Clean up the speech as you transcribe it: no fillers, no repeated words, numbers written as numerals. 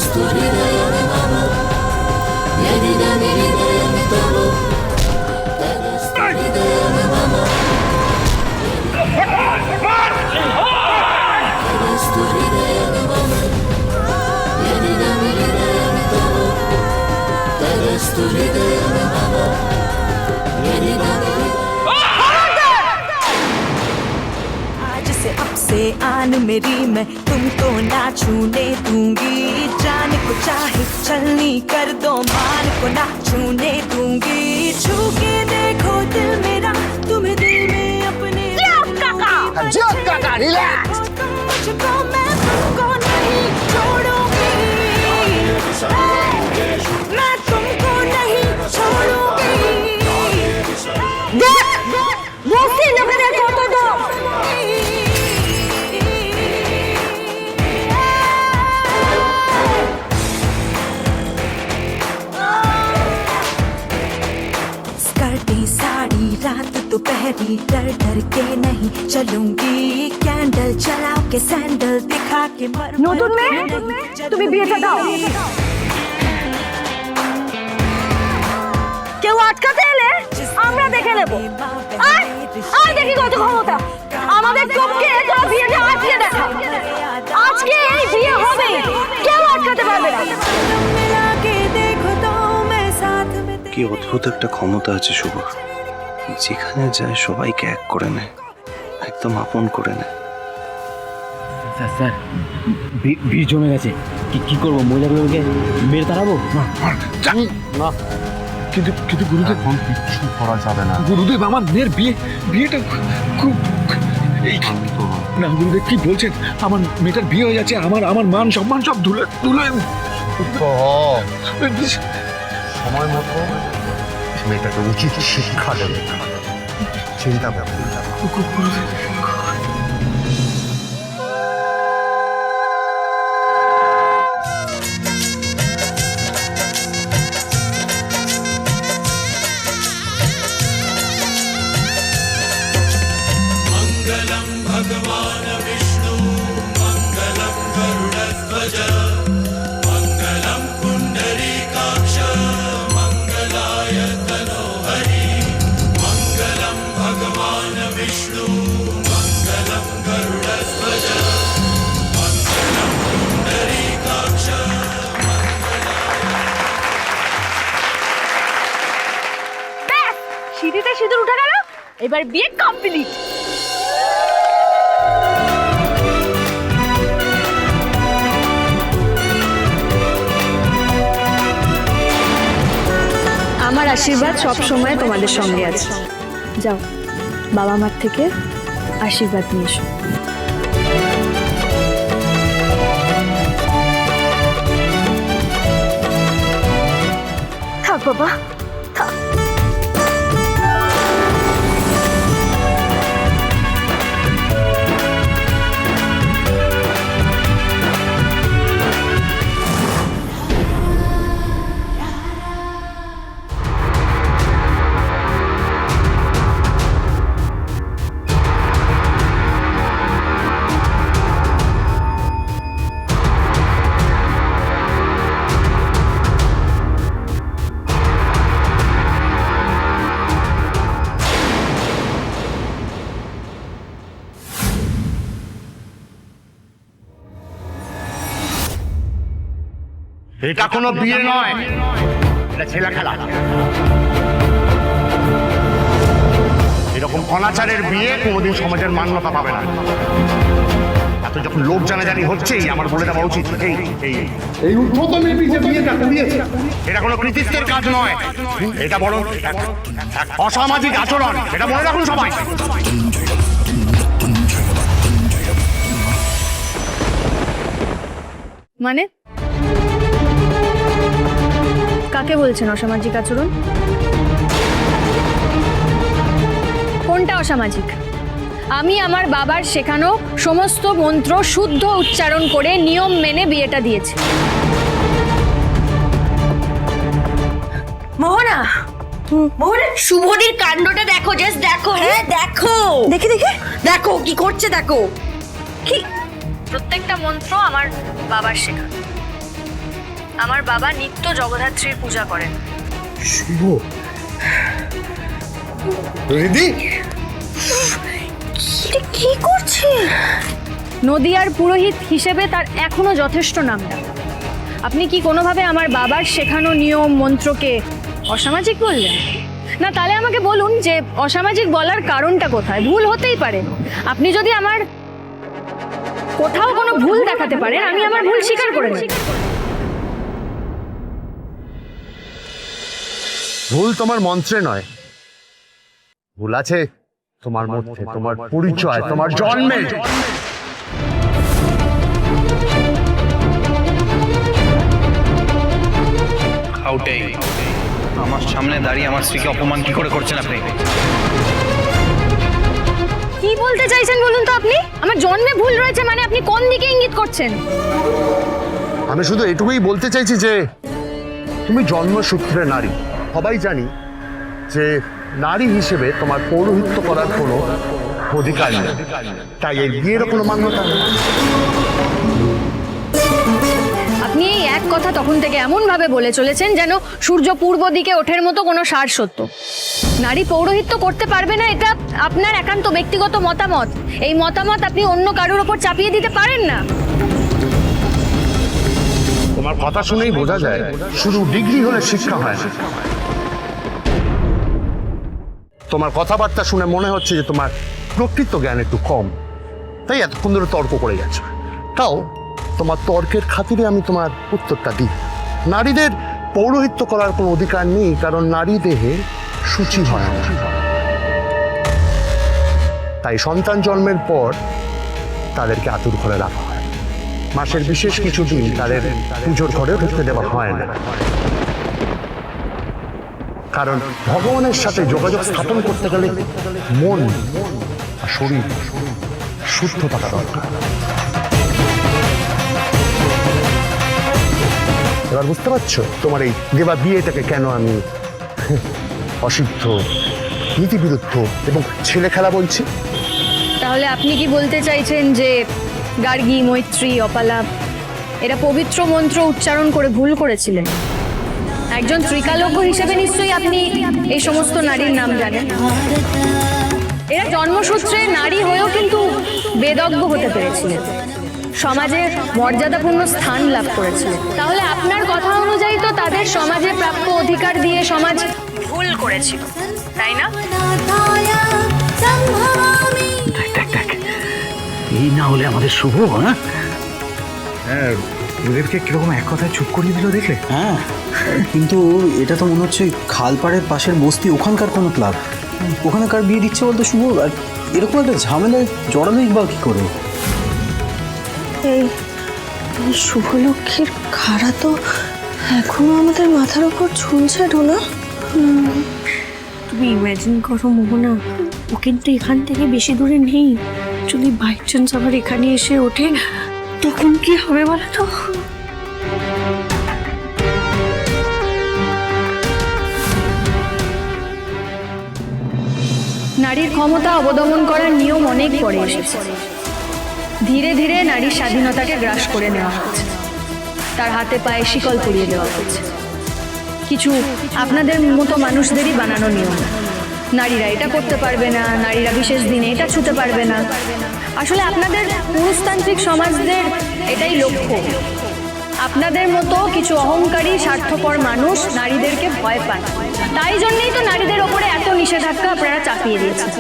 आज से अब से आन मेरी मैं तुमको ना छूने दूंगी, जान को चाहे चलनी कर दो मान को ना छूने दूंगी, छू के देखो दिल मेरा तुम्हें दिल में अपने मुझको मैं तुमको नहीं छोड़ूंगी, मैं तुमको नहीं छोड़ूंगी। स्कर्टी साड़ी रात दोपहरी डर डर के नहीं चलूंगी, कैंडल जला के सैंडल दिखा के मर নতুন মেয়ে তুমি বিয়েটা দাও। কেউ আটকাতে এলে আমরা দেখে নেব। আর দেখি কত ক্ষমতা আমাদের চোখকে তোরা বিয়েটা আটকে দেখা। আজকে এই বিয়ে হবে, কেউ আটকাতে পারবে না। কি অদ্ভুত একটা ক্ষমতা আছে শুভ, যেখানে যায় সবাইকে এক করে নেয়, একদম আপন করে নেয়। স্যার স্যার ভিড় জমে গেছে, কি করবো? মহিলাগুলোকে মেরে তাড়াবো? জানি না, কিন্তু গুরুদেব কিছু করা যাবে না। গুরুদেব আমার মেয়ের বিয়েটা খুব না গুরুদেব, কি বলছেন? আমার মেয়েটার বিয়ে হয়ে যাচ্ছে, আমার মান সম্মান সব ধুলে সময় মতো মেয়েটাকে উচিত শিক্ষা দেবে, চিন্তা ভাবনা। সিঁড়িতে সিঁদুর উঠে গেল, এবার বিয়ে কমপ্লিট। আমার আশীর্বাদ সব সময় তোমাদের সঙ্গে আছে। যাও বাবা মার থেকে আশীর্বাদ নিয়ে এসো। থাক বাবা, থাক। এটা কোনো বিয়ে নয়, এটা ছেলে খেলা। এরকম অনাচারের বিয়ে কোনোদিন সমাজের মান্যতা পাবে না। এত যখন লোক জানাজানি হচ্ছেই আমার বলে দেওয়া উচিত, এই উদ্ভূতমের বিয়েটা করিয়েছে, এটা কোনো কৃতিত্বের কাজ নয়, এটা বরং এক অসামাজিক আচরণ। এটা মনে রাখুন সবাই। মানে কাকে বলছেন অসামাজিক আচরণ? কোনটা অসামাজিক? আমি আমার বাবার শেখানো সমস্ত মন্ত্র শুদ্ধ উচ্চারণ করে নিয়ম মেনে বিয়েটা দিয়েছি। মোহনা, মোহনা, শুভদির কাণ্ডটা দেখো, জাস্ট দেখো। হ্যাঁ দেখো, দেখি দেখো কি করছে, দেখো কি। প্রত্যেকটা মন্ত্র আমার বাবার শেখানো। আমার বাবা নিত্য জগদ্ধাত্রীর পূজা করেন। শুভ রিদি, কি করছে? নদিয়ার পুরোহিত হিসেবে তার এখনো যথেষ্ট নামটা। আপনি কি কোনোভাবে আমার বাবার শেখানো নিয়ম মন্ত্রকে অসামাজিক বললেন? না, তাহলে আমাকে বলুন যে অসামাজিক বলার কারণটা কোথায়? ভুল হতেই পারে। আপনি যদি আমার কোথাও কোনো ভুল দেখাতে পারেন, আমি আমার ভুল স্বীকার করে নেব। ভুল তোমার মন্ত্রে নয়, ভুল আছে তোমার মধ্যে, তোমার পরিচয়, তোমার জন্মে। আউটেই আমার সামনে দাঁড়িয়ে আমার স্ত্রীকে অপমান কি করে করছেন আপনি? কি বলতে চাইছেন বলুন তো আপনি? আমার জন্মে ভুল রয়েছে মানে আপনি কোন দিকে ইঙ্গিত করছেন? আমি শুধু এটুকুই বলতে চাইছি যে তুমি জন্মসূত্রে নারী। সবাই জানি যে নারী হিসেবে তোমার পৌরোহিত্য করার কোনো অধিকার নেই, তাই এই বিয়ের কোনো মান্যতা নেই। আপনি এই এক কথা তখন থেকে এমন ভাবে বলে চলেছেন যেন সূর্য পূর্ব দিকে ওঠের মতো কোনো সার সত্য। নারী পৌরোহিত্য করতে পারবে না, এটা আপনার একান্ত ব্যক্তিগত মতামত। এই মতামত আপনি অন্য কারোর ওপর চাপিয়ে দিতে পারেন না। তোমার কথা শুনেই বোঝা যায় শুধু ডিগ্রি হলে শিক্ষা হয় না। তোমার কথাবার্তা শুনে মনে হচ্ছে যে তোমার প্রকৃত জ্ঞান একটু কম, তাই এতক্ষণ ধরে তর্ক করে গেছো। তাও তোমার তর্কের খাতিরে আমি তোমার উত্তরটা দিই। নারীদের পৌরোহিত্য করার কোনো অধিকার নেই, কারণ নারী দেহে সূচি হয় না। তাই সন্তান জন্মের পর তাদেরকে আতুর ঘরে রাখা হয়। মাসের বিশেষ কিছু দিন তাদের পুজোর ঘরে ঢুকতে দেওয়া হয় না, কারণ ভগবানের সাথে যোগাযোগ স্থাপন করতে গেলে মন আর শরীর শুদ্ধ থাকা দরকার। এবার বুঝতে পারছো তোমার এই দেবা বিয়েটাকে কেন আমি অসিদ্ধ, নীতিবিরুদ্ধ এবং ছেলে খেলা বলছি? তাহলে আপনি কি বলতে চাইছেন যে গার্গী, মৈত্রী, অপালা এরা পবিত্র মন্ত্র উচ্চারণ করে ভুল করেছিলেন? একজন ত্রিকালজ্ঞ হিসেবে নিশ্চয়ই আপনি এই সমস্ত নারীর নাম জানেন। এরা জন্মসূত্রে নারী হয়েও কিন্তু বেদজ্ঞ হতে পেরেছিলেন, সমাজে মর্যাদাপূর্ণ স্থান লাভ করেছিলেন। তাহলে আপনার কথা অনুযায়ী তো তাদের সমাজে প্রাপ্য অধিকার দিয়ে সমাজ ভুল করেছিল, তাই না? এই না হলে আমাদের শুভ, হ্যাঁ ওদেরকে কিরকম এক কথায় চুপ করিয়ে দিল দেখলে? হ্যাঁ, কিন্তু এটা তো মনে হচ্ছে খালপাড়ের পাশের বস্তি, ওখানকার কোনো ক্লাব। ওখানে কার বিয়ে দিচ্ছে বলতো শুভ? আর এরকম একটা ঝামেলায় জড়ানোই বা কি করে? এই শুভলক্ষ্মীর খাড়া তো এখনো আমাদের মাথার উপর ঝুলছে ডোনা। তুমি ইমাজিন করো মোহনা, ও কিন্তু এখান থেকে বেশি দূরে নেই। যদি বাই চান্স আবার এখানে এসে ওঠে তখন কি হবে বলো তো? নারীর ক্ষমতা অবদমন করার নিয়ম অনেক পরে এসেছে। ধীরে ধীরে নারীর স্বাধীনতাকে গ্রাস করে নেওয়া হচ্ছে, তার হাতে পায়ে শিকল পরিয়ে দেওয়া হচ্ছে। কিছু আপনাদের মতো মানুষদেরই বানানো নিয়ম। নারীরা এটা করতে পারবে না, নারীরা বিশেষ দিনে এটা ছুতে পারবে না। আসলে আপনাদের পুরুষতান্ত্রিক সমাজদের এটাই লক্ষ্য। আপনাদের মতো কিছু অহংকারী স্বার্থপর মানুষ নারীদেরকে ভয় পান, তাই জন্যই তো নারীদের ওপরে এত নিষেধাজ্ঞা আপনারা চাপিয়ে দিয়েছেন।